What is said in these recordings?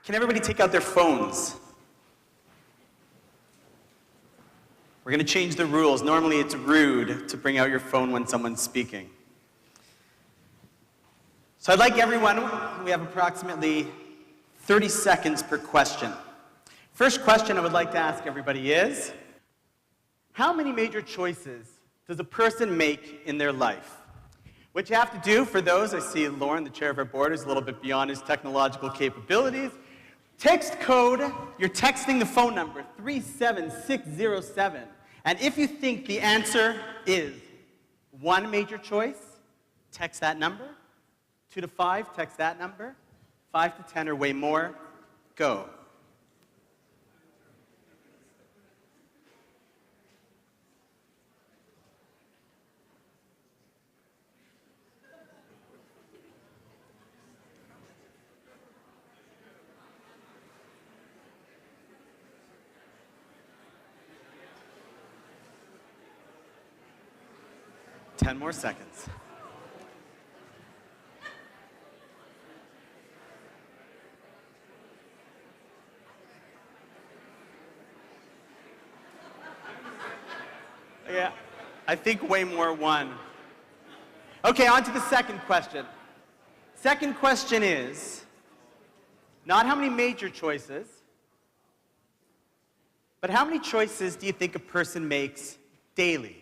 Can everybody take out their phones? We're going to change the rules. Normally it's rude to bring out your phone when someone's speaking. So I'd like everyone, we have approximately 30 seconds per question. First question I would like to ask everybody is, how many major choices does a person make in their life? What you have to do for those, I see Lauren, the chair of our board, is a little bit beyond his technological capabilities. Text code, you're texting the phone number, 37607. And if you think the answer is one major choice, text that number. 2 to 5, text that number. 5 to 10 or way more, go. Ten more seconds. Yeah, I think way more won. Okay, on to the second question. Second question is, not how many major choices, but how many choices do you think a person makes daily?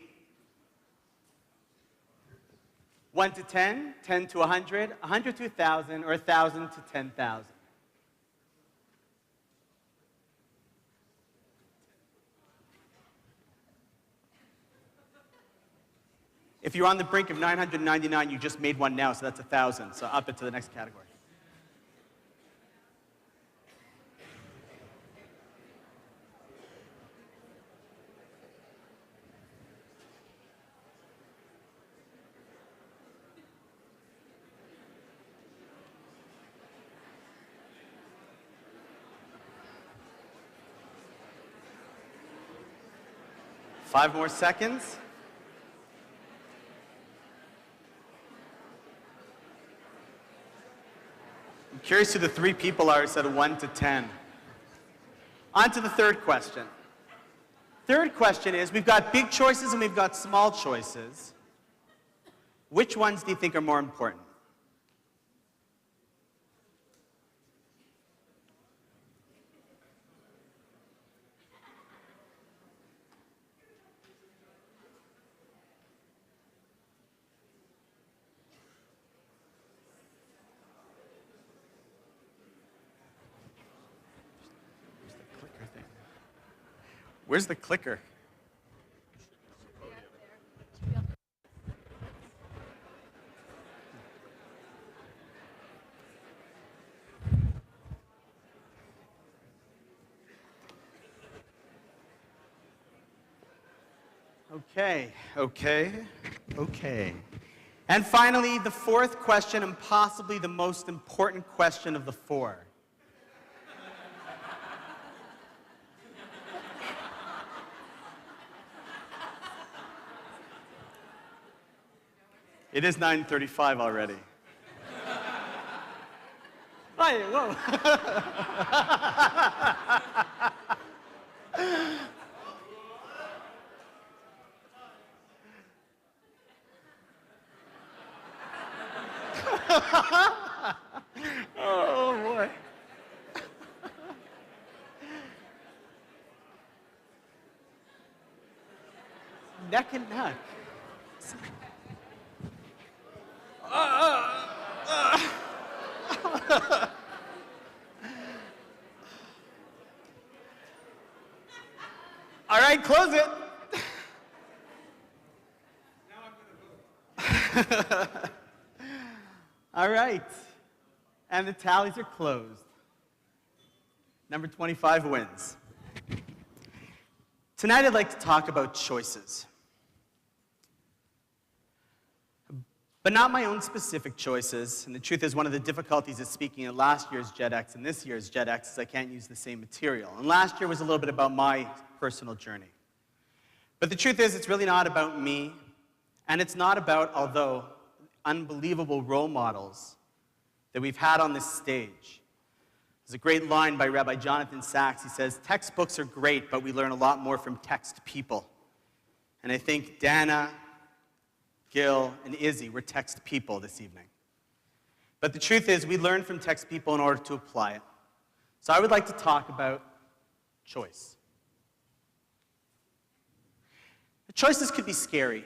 1 to 10, 10 to 100, 100 to 1,000, or 1,000 to 10,000. If you're on the brink of 999, you just made one now, so that's 1,000. So up it to the next category. Five more seconds. I'm curious who the three people are who said 1 to 10. On to the third question. Third question is, we've got big choices and we've got small choices. Which ones do you think are more important? Where's the clicker? Okay. And finally, the fourth question, and possibly the most important question of the four. It is 9:35 already. Hey, whoa. Oh, boy. Neck and neck. All right, close it. Now I'm going to vote. All right. And the tallies are closed. Number 25 wins. Tonight I'd like to talk about choices. But not my own specific choices. And the truth is, one of the difficulties of speaking at last year's JEDx and this year's JEDx is I can't use the same material. And last year was a little bit about my personal journey. But the truth is, it's really not about me. And it's not about, although, unbelievable role models that we've had on this stage. There's a great line by Rabbi Jonathan Sachs. He says, textbooks are great, but we learn a lot more from text people. And I think Dana, Gil, and Izzy were text people this evening. But the truth is, we learn from text people in order to apply it. So I would like to talk about choice. The choices could be scary,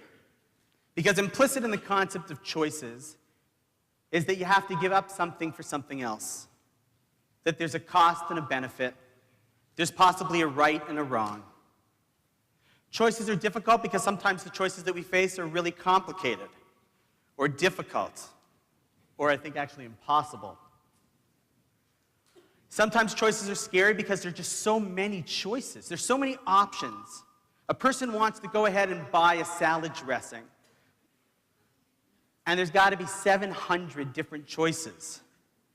because implicit in the concept of choices is that you have to give up something for something else. That there's a cost and a benefit. There's possibly a right and a wrong. Choices are difficult because sometimes the choices that we face are really complicated, or difficult, or I think actually impossible. Sometimes choices are scary because there are just so many choices. There's so many options. A person wants to go ahead and buy a salad dressing, and there's got to be 700 different choices.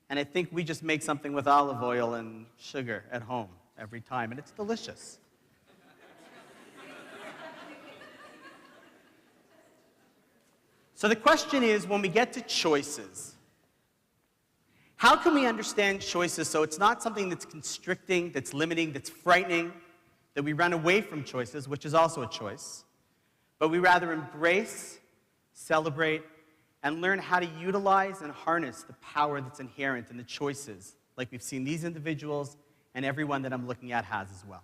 And I think we just make something with olive oil and sugar at home every time, and it's delicious. So the question is, when we get to choices, how can we understand choices so it's not something that's constricting, that's limiting, that's frightening, that we run away from choices, which is also a choice, but we rather embrace, celebrate, and learn how to utilize and harness the power that's inherent in the choices, like we've seen these individuals and everyone that I'm looking at has as well.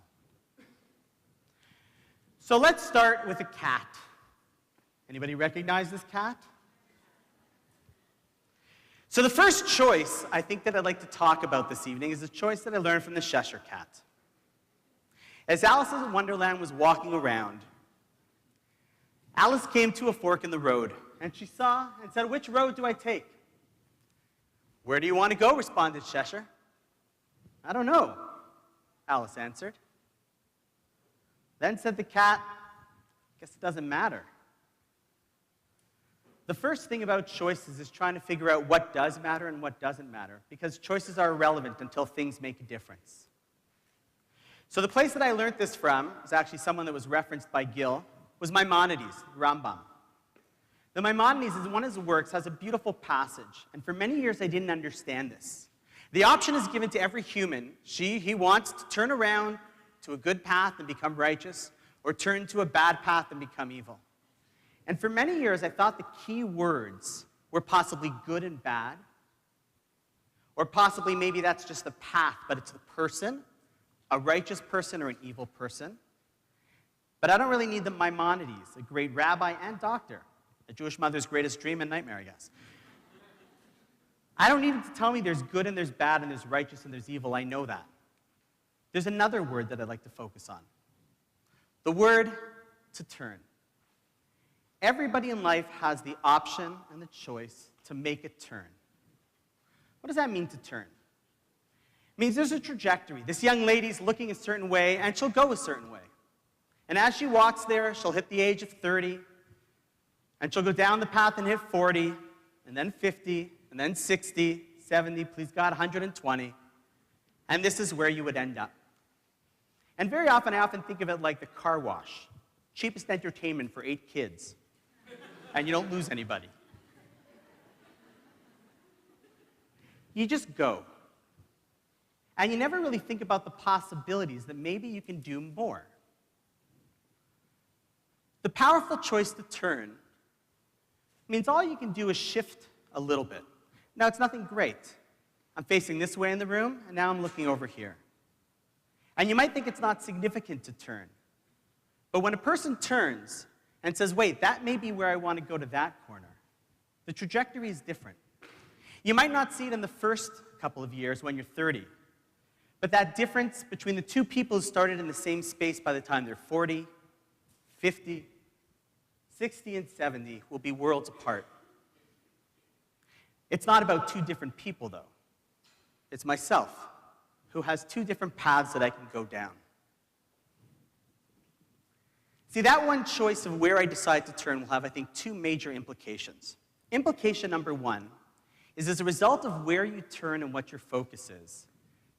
So let's start with a cat. Anybody recognize this cat? So the first choice I think that I'd like to talk about this evening is a choice that I learned from the Cheshire Cat. As Alice in Wonderland was walking around, Alice came to a fork in the road, and she saw and said, "Which road do I take?" "Where do you want to go?" responded Cheshire. "I don't know," Alice answered. Then said the cat, "Guess it doesn't matter." The first thing about choices is trying to figure out what does matter and what doesn't matter, because choices are irrelevant until things make a difference. So the place that I learned this from is actually someone that was referenced by Gil, was Maimonides, Rambam. The Maimonides, in one of his works, has a beautiful passage, and for many years I didn't understand this. The option is given to every human. He wants to turn around to a good path and become righteous, or turn to a bad path and become evil. And for many years I thought the key words were possibly good and bad, or possibly maybe that's just the path, but it's the person, a righteous person or an evil person. But I don't really need the Maimonides, a great rabbi and doctor, a Jewish mother's greatest dream and nightmare, I guess. I don't need him to tell me there's good and there's bad and there's righteous and there's evil. I know that. There's another word that I'd like to focus on. The word to turn. Everybody in life has the option and the choice to make a turn. What does that mean, to turn? It means there's a trajectory. This young lady's looking a certain way, and she'll go a certain way. And as she walks there, she'll hit the age of 30, and she'll go down the path and hit 40, and then 50, and then 60, 70, please God, 120. And this is where you would end up. And very often, I often think of it like the car wash. Cheapest entertainment for 8 kids. And you don't lose anybody. You just go. And you never really think about the possibilities that maybe you can do more. The powerful choice to turn means all you can do is shift a little bit. Now, it's nothing great. I'm facing this way in the room, and now I'm looking over here. And you might think it's not significant to turn. But when a person turns and says, wait, that may be where I want to go to that corner, the trajectory is different. You might not see it in the first couple of years when you're 30. But that difference between the two people who started in the same space by the time they're 40, 50, 60, and 70 will be worlds apart. It's not about two different people, though. It's myself, who has two different paths that I can go down. See, that one choice of where I decide to turn will have, I think, two major implications. Implication number one is, as a result of where you turn and what your focus is,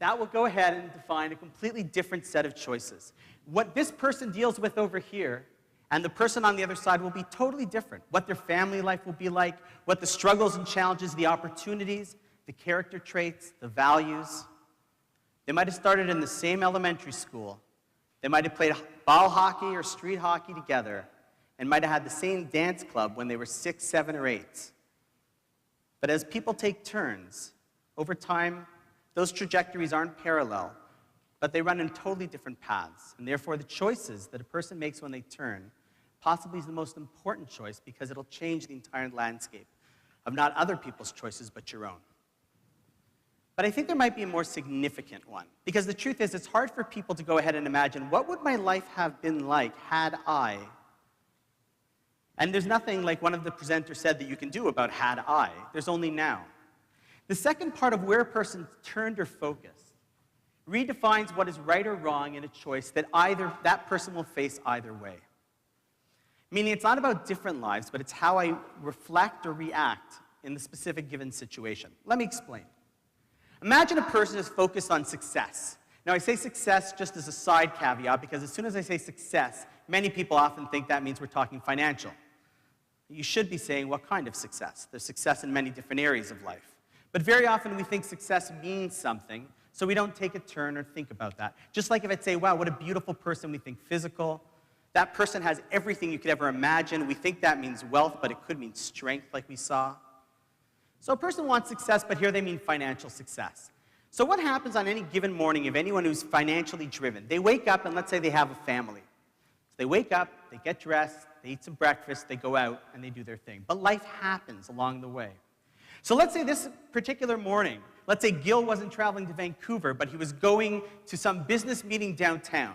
that will go ahead and define a completely different set of choices. What this person deals with over here and the person on the other side will be totally different. What their family life will be like, what the struggles and challenges, the opportunities, the character traits, the values, They might have started in the same elementary school. They might have played ball hockey or street hockey together and might have had the same dance club when they were 6, 7, or 8. But as people take turns, over time, those trajectories aren't parallel, but they run in totally different paths. And therefore, the choices that a person makes when they turn possibly is the most important choice because it'll change the entire landscape of not other people's choices, but your own. But I think there might be a more significant one, because the truth is it's hard for people to go ahead and imagine, what would my life have been like had I? And there's nothing, like one of the presenters said, that you can do about had I. There's only now. The second part of where a person turned or focused redefines what is right or wrong in a choice that that person will face either way. Meaning it's not about different lives, but it's how I reflect or react in the specific given situation. Let me explain. Imagine a person is focused on success. Now, I say success just as a side caveat, because as soon as I say success, many people often think that means we're talking financial. You should be saying what kind of success. There's success in many different areas of life. But very often we think success means something, so we don't take a turn or think about that. Just like if I'd say, wow, what a beautiful person, we think physical. That person has everything you could ever imagine. We think that means wealth, but it could mean strength, like we saw. So a person wants success, but here they mean financial success. So what happens on any given morning of anyone who's financially driven? They wake up, and let's say they have a family. So they wake up, they get dressed, they eat some breakfast, they go out, and they do their thing. But life happens along the way. So let's say this particular morning, let's say Gil wasn't traveling to Vancouver, but he was going to some business meeting downtown.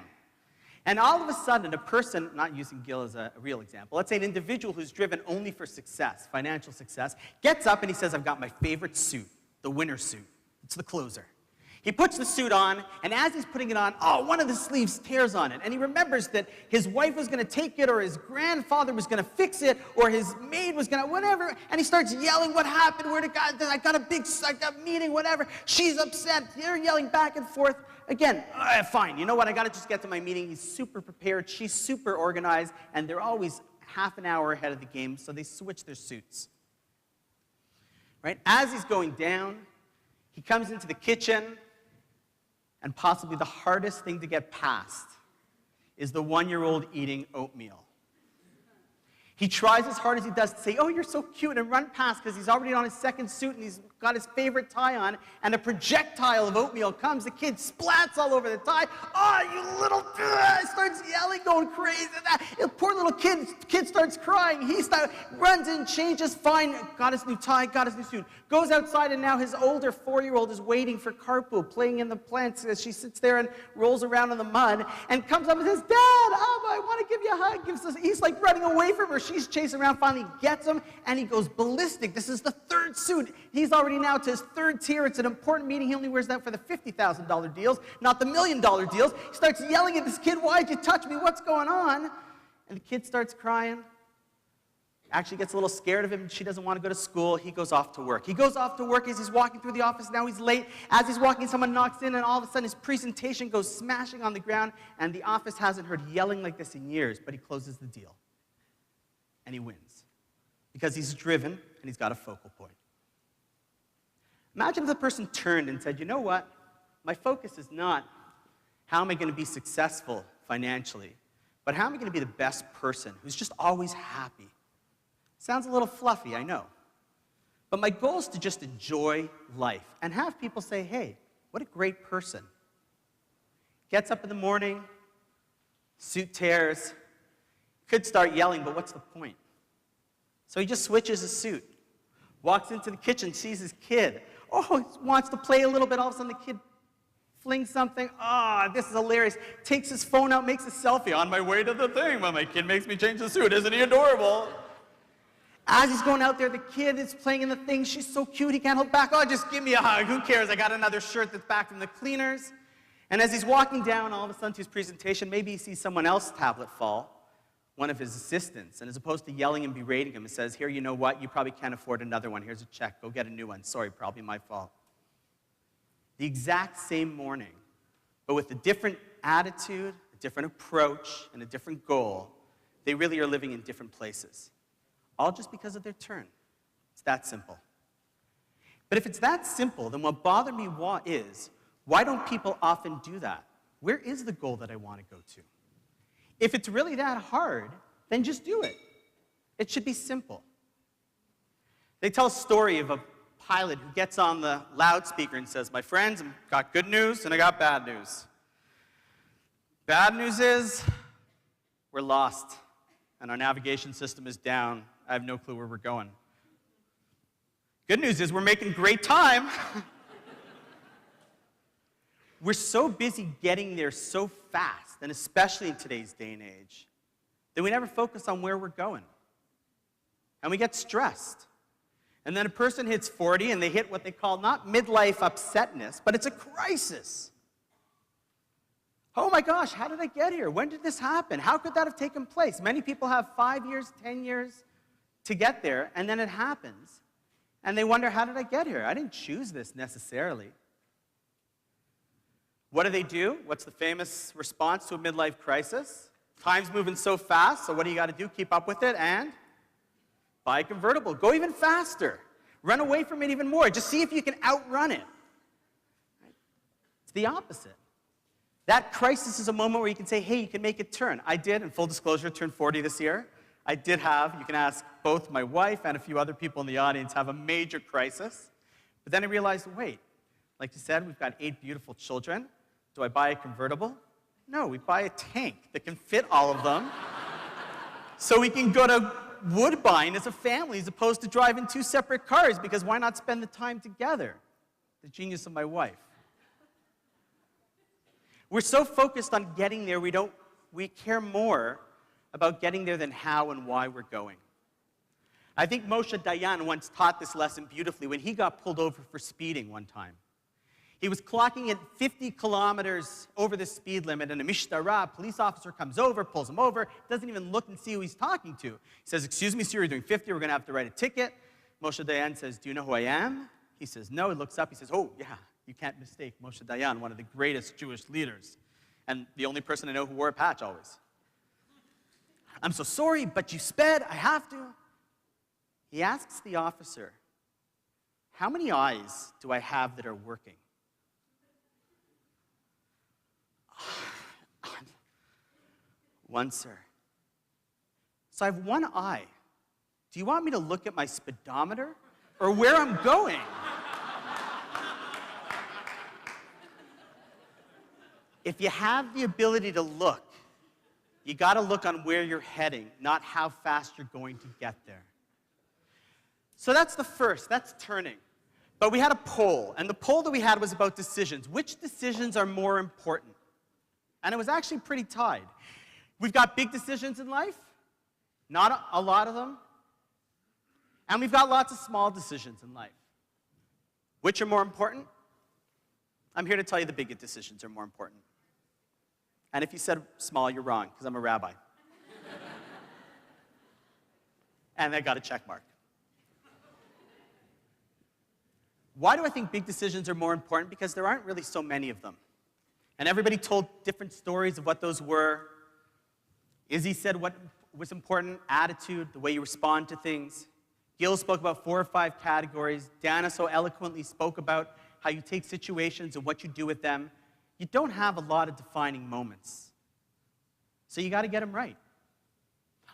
And all of a sudden, a person, not using Gil as a real example, let's say an individual who's driven only for success, financial success, gets up and he says, I've got my favorite suit, the winter suit. It's the closer. He puts the suit on, and as he's putting it on, one of the sleeves tears on it. And he remembers that his wife was going to take it, or his grandfather was going to fix it, or his maid was going to, whatever. And he starts yelling, what happened? Where did God? I got a meeting, whatever. She's upset. They're yelling back and forth. Again, fine. You know what? I got to just get to my meeting. He's super prepared. She's super organized. And they're always half an hour ahead of the game, so they switch their suits. Right? As he's going down, he comes into the kitchen, and possibly the hardest thing to get past is the 1-year-old eating oatmeal. He tries as hard as he does to say, oh, you're so cute, and run past, because he's already on his second suit, and he's got his favorite tie on, and a projectile of oatmeal comes. The kid splats all over the tie. Oh, you little... starts yelling, going crazy. The poor little kid starts crying. He runs in, changes, fine, got his new tie, got his new suit. Goes outside, and now his older 4-year-old is waiting for carpool, playing in the plants as she sits there and rolls around in the mud, and comes up and says, Dad, I want to give you a hug. He's like running away from her. She's chasing around, finally gets him, and he goes ballistic. This is the third suit. He's already now to his third tier. It's an important meeting. He only wears that for the $50,000 deals, not the $1 million deals. He starts yelling at this kid, why'd you touch me? What's going on? And the kid starts crying. Actually gets a little scared of him. She doesn't want to go to school. He goes off to work. He goes off to work as he's walking through the office. Now he's late. As he's walking, someone knocks in, and all of a sudden his presentation goes smashing on the ground, and the office hasn't heard yelling like this in years, but he closes the deal. And he wins. Because he's driven, and he's got a focal point. Imagine if the person turned and said, you know what? My focus is not how am I going to be successful financially, but how am I going to be the best person who's just always happy? Sounds a little fluffy, I know. But my goal is to just enjoy life and have people say, hey, what a great person. Gets up in the morning, suit tears, could start yelling, but what's the point? So he just switches his suit, walks into the kitchen, sees his kid. Oh, he wants to play a little bit. All of a sudden the kid flings something. This is hilarious. Takes his phone out, makes a selfie. On my way to the thing, but my kid makes me change the suit. Isn't he adorable? As he's going out there, the kid is playing in the thing. She's so cute, he can't hold back. Oh, just give me a hug. Who cares? I got another shirt that's back from the cleaners. And as he's walking down, all of a sudden to his presentation, maybe he sees someone else's tablet fall, one of his assistants. And as opposed to yelling and berating him, he says, here, you know what? You probably can't afford another one. Here's a check. Go get a new one. Sorry, probably my fault. The exact same morning, but with a different attitude, a different approach, and a different goal, they really are living in different places. All just because of their turn. It's that simple. But if it's that simple, then what bothers me is, Why don't people often do that? Where is the goal that I want to go to? If it's really that hard, then just do it. It should be simple. They tell a story of a pilot who gets on the loudspeaker and says, "My friends, I've got good news and I got bad news. Bad news is we're lost and our navigation system is down. I have no clue where we're going. Good news is we're making great time." We're so busy getting there so fast, and especially in today's day and age, that we never focus on where we're going. And we get stressed. And then a person hits 40 and they hit what they call not midlife upsetness, but it's a crisis. Oh my gosh, how did I get here? When did this happen? How could that have taken place? Many people have 5 years, 10 years to get there, and then it happens. And they wonder, how did I get here? I didn't choose this necessarily. What do? What's the famous response to a midlife crisis? Time's moving so fast, so what do you got to do? Keep up with it and buy a convertible. Go even faster. Run away from it even more. Just see if you can outrun it. It's the opposite. That crisis is a moment where you can say, hey, you can make a turn. I did, in full disclosure, turned 40 this year. I did have, you can ask both my wife and a few other people in the audience, have a major crisis. But then I realized, wait, like you said, we've got 8 beautiful children. Do I buy a convertible? No, we buy a tank that can fit all of them so we can go to Woodbine as a family as opposed to driving 2 separate cars, because why not spend the time together? The genius of my wife. We're so focused on getting there, we care more about getting there than how and why we're going. I think Moshe Dayan once taught this lesson beautifully when he got pulled over for speeding one time. He was clocking at 50 kilometers over the speed limit, and a mishtara, police officer, comes over, pulls him over, doesn't even look and see who he's talking to. He says, "Excuse me, sir, you're doing 50, we're going to have to write a ticket." Moshe Dayan says, "Do you know who I am?" He says, "No." He looks up, he says, "Oh, yeah, you can't mistake Moshe Dayan, one of the greatest Jewish leaders, and the only person I know who wore a patch always. I'm so sorry, but you sped, I have to." He asks the officer, "How many eyes do I have that are working?" "One, sir." "So I have one eye. Do you want me to look at my speedometer or where I'm going?" If you have the ability to look, you got to look on where you're heading, not how fast you're going to get there. So that's the first, that's turning. But we had a poll, and the poll that we had was about decisions. Which decisions are more important? And it was actually pretty tied. We've got big decisions in life, not a lot of them, and we've got lots of small decisions in life. Which are more important? I'm here to tell you the big decisions are more important. And if you said small, you're wrong, because I'm a rabbi. And I got a check mark. Why do I think big decisions are more important? Because there aren't really so many of them. And everybody told different stories of what those were. Izzy said what was important: attitude, the way you respond to things. Gil spoke about 4 or 5 categories. Dana so eloquently spoke about how you take situations and what you do with them. You don't have a lot of defining moments. So you got to get them right.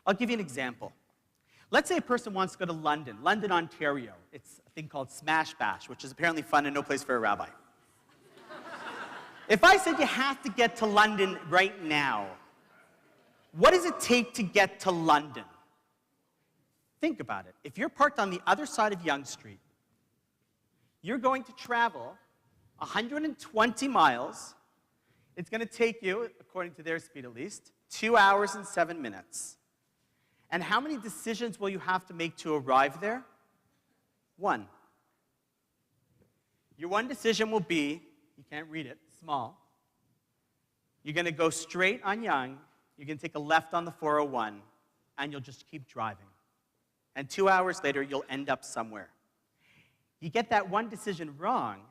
I'll give you an example. Let's say a person wants to go to London, Ontario. It's a thing called Smash Bash, which is apparently fun and no place for a rabbi. If I said you have to get to London right now, what does it take to get to London? Think about it. If you're parked on the other side of Yonge Street, you're going to travel 120 miles. It's going to take you, according to their speed at least, 2 hours and 7 minutes. And how many decisions will you have to make to arrive there? 1. Your one decision will be, you can't read it, small. You're going to go straight on Yonge, you're going to take a left on the 401, and you'll just keep driving. And 2 hours later, you'll end up somewhere. You get that one decision wrong,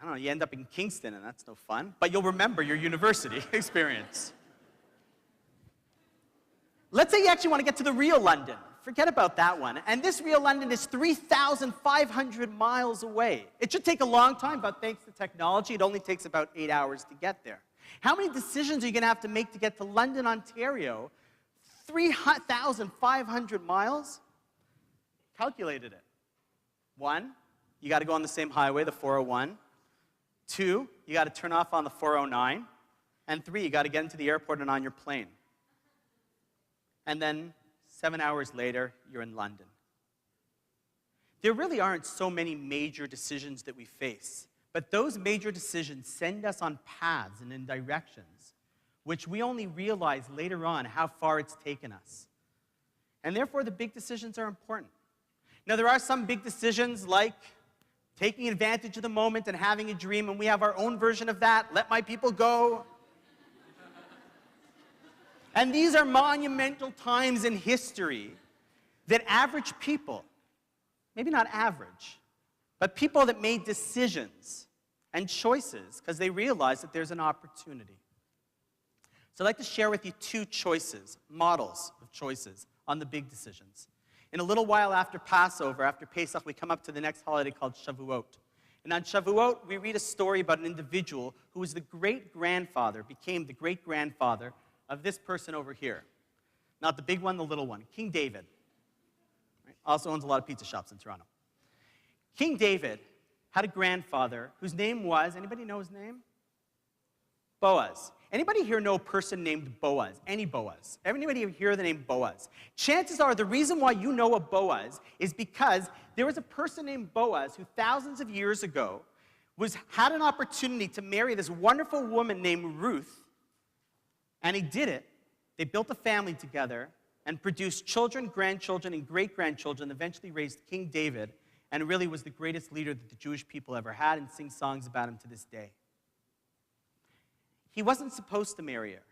I don't know, you end up in Kingston, and that's no fun, but you'll remember your university experience. Let's say you actually want to get to the real London. Forget about that one. And this real London is 3,500 miles away. It should take a long time, but thanks to technology, it only takes about 8 hours to get there. How many decisions are you going to have to make to get to London, Ontario? 3,500 miles? Calculated it. 1, you got to go on the same highway, the 401. 2, you got to turn off on the 409. And 3, you got to get into the airport and on your plane. And then 7 hours later, you're in London. There really aren't so many major decisions that we face, but those major decisions send us on paths and in directions which we only realize later on how far it's taken us. And therefore, the big decisions are important. Now, there are some big decisions like taking advantage of the moment and having a dream, and we have our own version of that, let my people go. And these are monumental times in history that average people, maybe not average, but people that made decisions and choices because they realized that there's an opportunity. So I'd like to share with you 2 choices, models of choices on the big decisions. In a little while after Passover, after Pesach, we come up to the next holiday called Shavuot. And on Shavuot, we read a story about an individual who was the great-grandfather, became the great-grandfather of this person over here. Not the big one, the little one, King David. Right? Also owns a lot of pizza shops in Toronto. King David had a grandfather whose name was, anybody know his name? Boaz. Anybody here know a person named Boaz? Any Boaz? Anybody hear the name Boaz? Chances are the reason why you know a Boaz is because there was a person named Boaz who thousands of years ago had an opportunity to marry this wonderful woman named Ruth, and he did it. They built a family together and produced children, grandchildren, and great-grandchildren, eventually raised King David, and really was the greatest leader that the Jewish people ever had, and sing songs about him to this day. He wasn't supposed to marry her.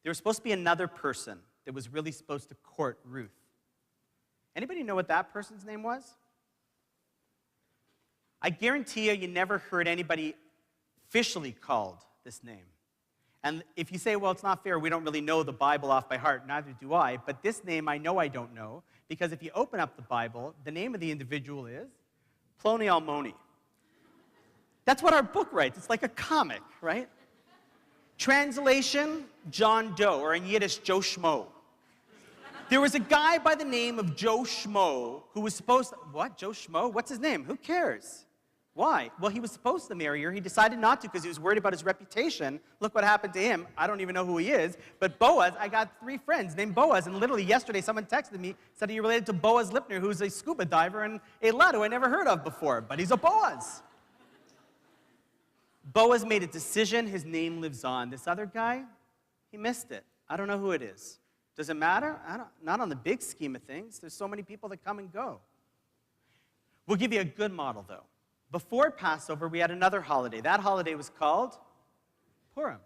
There was supposed to be another person that was really supposed to court Ruth. Anybody know what that person's name was? I guarantee you never heard anybody officially called this name. And if you say, well, it's not fair, we don't really know the Bible off by heart, neither do I, but this name I know I don't know, because if you open up the Bible, the name of the individual is Ploni Almoni. That's what our book writes. It's like a comic, right? Translation, John Doe, or in Yiddish, Joe Schmo. There was a guy by the name of Joe Schmo who was supposed to, what, Joe Schmo? What's his name? Who cares? Why? Well, he was supposed to marry her. He decided not to because he was worried about his reputation. Look what happened to him. I don't even know who he is. But Boaz, I got 3 friends named Boaz. And literally yesterday, someone texted me, said he related to Boaz Lipner, who's a scuba diver in Eilat, who I never heard of before. But he's a Boaz. Boaz made a decision. His name lives on. This other guy, he missed it. I don't know who it is. Does it matter? Not on the big scheme of things. There's so many people that come and go. We'll give you a good model, though. Before Passover, we had another holiday. That holiday was called Purim.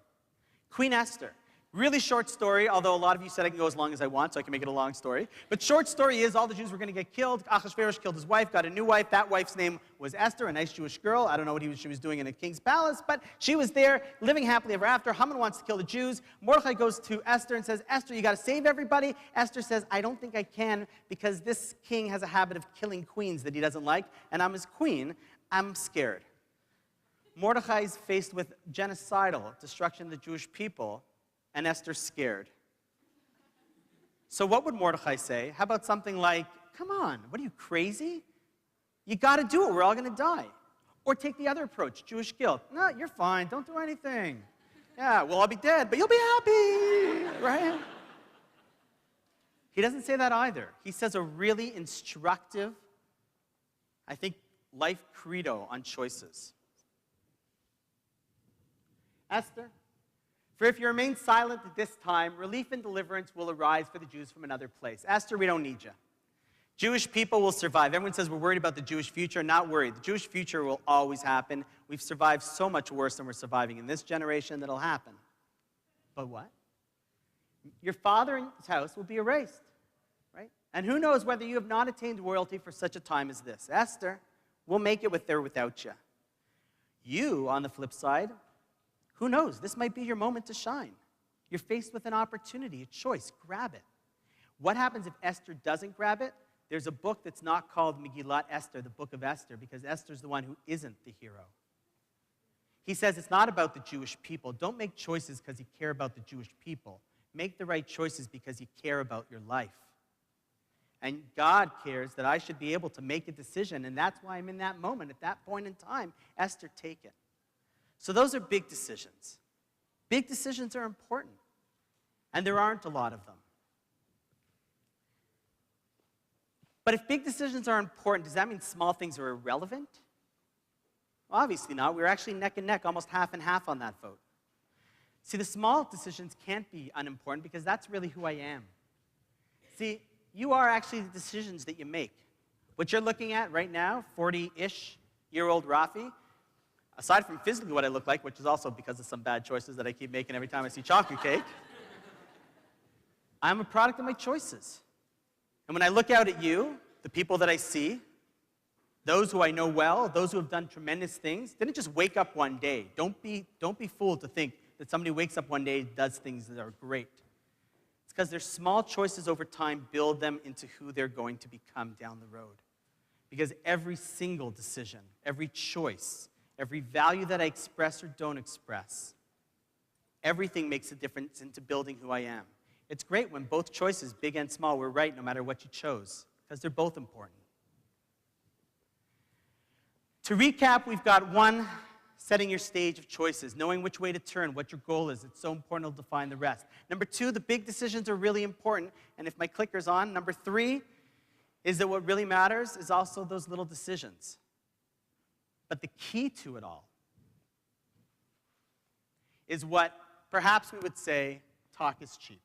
Queen Esther. Really short story, although a lot of you said I can go as long as I want, so I can make it a long story. But short story is all the Jews were going to get killed. Ahasuerus killed his wife, got a new wife. That wife's name was Esther, a nice Jewish girl. I don't know what she was doing in a king's palace, but she was there, living happily ever after. Haman wants to kill the Jews. Mordechai goes to Esther and says, Esther, you got to save everybody. Esther says, I don't think I can because this king has a habit of killing queens that he doesn't like, and I'm his queen. I'm scared. Mordechai is faced with genocidal destruction of the Jewish people, and Esther's scared. So what would Mordechai say? How about something like, come on, what are you, crazy? You got to do it, we're all going to die. Or take the other approach, Jewish guilt. No, you're fine, don't do anything. Yeah, we'll all be dead, but you'll be happy, right? He doesn't say that either. He says a really instructive, I think, life credo on choices. Esther, for if you remain silent at this time, relief and deliverance will arise for the Jews from another place. Esther, we don't need you. Jewish people will survive. Everyone says we're worried about the Jewish future. Not worried. The Jewish future will always happen. We've survived so much worse than we're surviving in this generation that'll happen. But what? Your father's house will be erased, right? And who knows whether you have not attained royalty for such a time as this. Esther, we'll make it with or without you. You, on the flip side, who knows? This might be your moment to shine. You're faced with an opportunity, a choice. Grab it. What happens if Esther doesn't grab it? There's a book that's not called Megillat Esther, the book of Esther, because Esther's the one who isn't the hero. He says it's not about the Jewish people. Don't make choices because you care about the Jewish people. Make the right choices because you care about your life. And God cares that I should be able to make a decision, and that's why I'm in that moment. At that point in time, Esther, take it. So those are big decisions. Big decisions are important, and there aren't a lot of them. But if big decisions are important, does that mean small things are irrelevant? Well, obviously not. We're actually neck and neck, almost half and half on that vote. See, the small decisions can't be unimportant because that's really who I am. See, you are actually the decisions that you make. What you're looking at right now, 40-ish-year-old Rafi, aside from physically what I look like, which is also because of some bad choices that I keep making every time I see chocolate cake, I'm a product of my choices. And when I look out at you, the people that I see, those who I know well, those who have done tremendous things, didn't just wake up one day. Don't be fooled to think that somebody wakes up one day and does things that are great. It's because their small choices over time build them into who they're going to become down the road. Because every single decision, every choice, every value that I express or don't express, everything makes a difference into building who I am. It's great when both choices, big and small, were right no matter what you chose, because they're both important. To recap, we've got 1, setting your stage of choices, knowing which way to turn, what your goal is. It's so important to define the rest. Number 2, the big decisions are really important, and if my clicker's on, number 3 is that what really matters is also those little decisions. But the key to it all is what perhaps we would say, talk is cheap.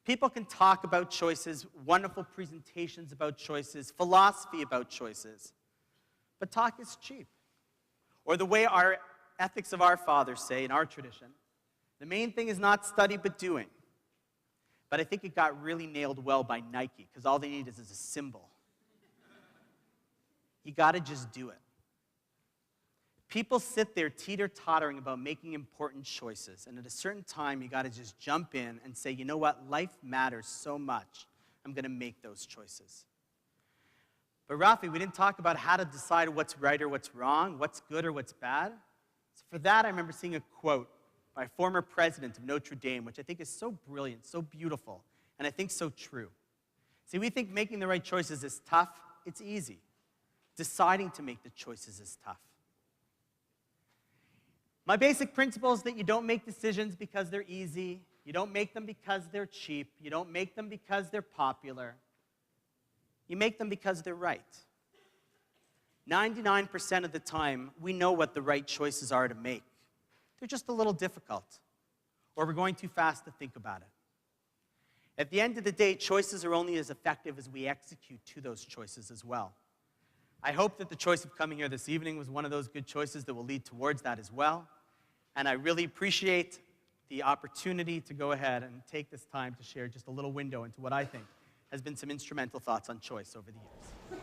People can talk about choices, wonderful presentations about choices, philosophy about choices, but talk is cheap. Or the way our ethics of our fathers say in our tradition, the main thing is not study but doing. But I think it got really nailed well by Nike, because all they need is a symbol. You got to just do it. People sit there teeter-tottering about making important choices, and at a certain time, you got to just jump in and say, you know what, life matters so much, I'm going to make those choices. But Rafi, we didn't talk about how to decide what's right or what's wrong, what's good or what's bad. So for that, I remember seeing a quote by a former president of Notre Dame, which I think is so brilliant, so beautiful, and I think so true. See, we think making the right choices is tough. It's easy. Deciding to make the choices is tough. My basic principle is that you don't make decisions because they're easy. You don't make them because they're cheap. You don't make them because they're popular. You make them because they're right. 99% of the time, we know what the right choices are to make. They're just a little difficult, or we're going too fast to think about it. At the end of the day, choices are only as effective as we execute to those choices as well. I hope that the choice of coming here this evening was one of those good choices that will lead towards that as well. And I really appreciate the opportunity to go ahead and take this time to share just a little window into what I think has been some instrumental thoughts on choice over the years.